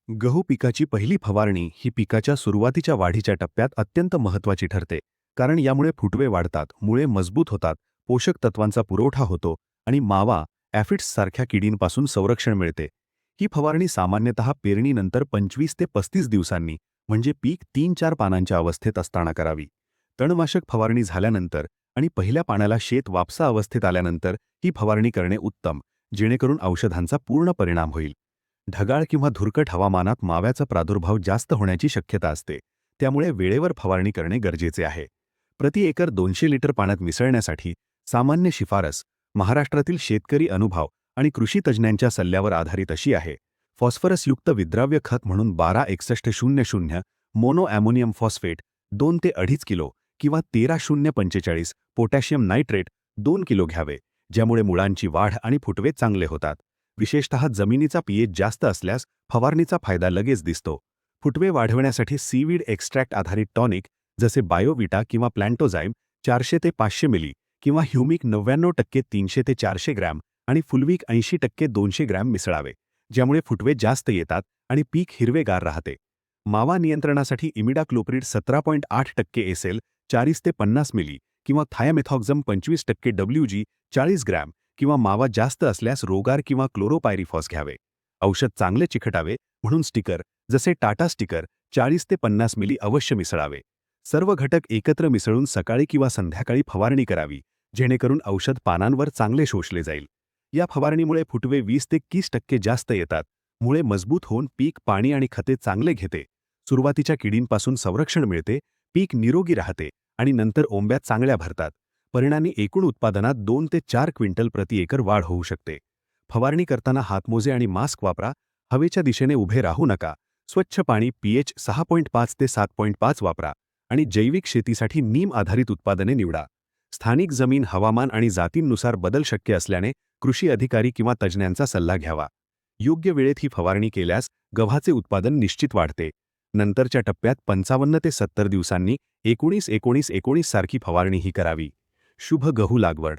गहू पिकाची पहिली फवारणी ही पिकाच्या सुरुवातीच्या वाढीच्या टप्प्यात अत्यंत महत्त्वाची ठरते, कारण यामुळे फुटवे वाढतात, मुळे मजबूत होतात, पोषक तत्वांचा पुरवठा होतो आणि मावा, ॲफिड्स सारख्या किडींपासून संरक्षण मिळते. ही फवारणी सामान्यतः पेरणीनंतर 25 ते 35 दिवसांनी, म्हणजे पीक 3-4 पानांच्या अवस्थेत असताना करावी. तणनाशक फवारणी झाल्यानंतर आणि पहिल्या पाण्याला शेत वापसा अवस्थेत आल्यानंतर ही फवारणी करणे उत्तम, जेणेकरून औषधांचा पूर्ण परिणाम होईल. ढगाळ किंवा धुरकट हवामानात माव्याचा प्रादुर्भाव जास्त होण्याची शक्यता असते, त्यामुळे वेळेवर फवारणी करणे गरजेचे आहे. प्रति एकर 200 लिटर पाण्यात मिसळण्यासाठी सामान्य शिफारस महाराष्ट्रातील शेतकरी अनुभव आणि कृषी तज्ज्ञांच्या सल्ल्यावर आधारित अशी आहे. फॉस्फरसयुक्त विद्राव्य खत म्हणून 12-6100 मोनो ॲमोनियम फॉस्फेट 2 ते 2.5 किलो किंवा 13-045 पोटॅशियम नायट्रेट 2 किलो घ्यावे, ज्यामुळे मुळांची वाढ आणि फुटवे चांगले होतात. विशेषतः जमिनीचा पीएच जास्त असल्यास फवारणीचा फायदा लगेच दिसतो. फुटवे वाढवण्यासाठी सीवीड एक्स्ट्रॅक्ट आधारित टॉनिक जसे बायोविटा किंवा प्लॅन्टोझाइम 400 ते 500 मिली किंवा ह्युमिक 99% 300 ते 400 ग्रॅम आणि फुलविक 80% 200 ग्रॅम मिसळावे, ज्यामुळे फुटवे जास्त येतात आणि पीक हिरवेगार राहते. मावा नियंत्रणासाठी इमिडाक्लोप्रिड 17.8% एसएल 40 ते 50 मिली किंवा थायामेथॉक्झम 25% WG 40 ग्रॅम किंवा मावा जास्त असल्यास रोगार किंवा क्लोरोपायरिफॉस घ्यावे. औषध चांगले चिकटावे म्हणून स्टिकर जसे टाटा स्टिकर 40 ते 50 मिली अवश्य मिसळावे. सर्व घटक एकत्र मिसळून सकाळी किंवा संध्याकाळी फवारणी करावी, जेणेकरून औषध पानांवर चांगले शोषले जाईल. या फवारणीमुळे फुटवे 20 ते 30% जास्त येतात, मुळे मजबूत होऊन पीक पाणी आणि खते चांगले घेते. सुरुवातीच्या किडींपासून संरक्षण मिळते, पीक निरोगी राहते आणि नंतर ओंब्यात चांगल्या भरतात. परिणामी एकूण उत्पादनात 2 ते 4 क्विंटल प्रति एकर वाढ होऊ शकते. फवारणी करताना हातमोजे आणि मास्क वापरा. हवेच्या दिशेने उभे राहू नका. स्वच्छ पाणी पीएच 6.5 ते 7.5 वापरा आणि जैविक शेतीसाठी नीम आधारित उत्पादने निवडा. स्थानिक जमीन, हवामान आणि जातींनुसार बदल शक्य असल्याने कृषी अधिकारी किंवा तज्ज्ञांचा सल्ला घ्यावा. योग्य वेळेत ही फवारणी केल्यास गव्हाचे उत्पादन निश्चित वाढते. नंतरच्या टप्प्यात 55 ते 70 दिवसांनी 19-19-19 सारखी फवारणीही करावी. शुभ गहू लागवड.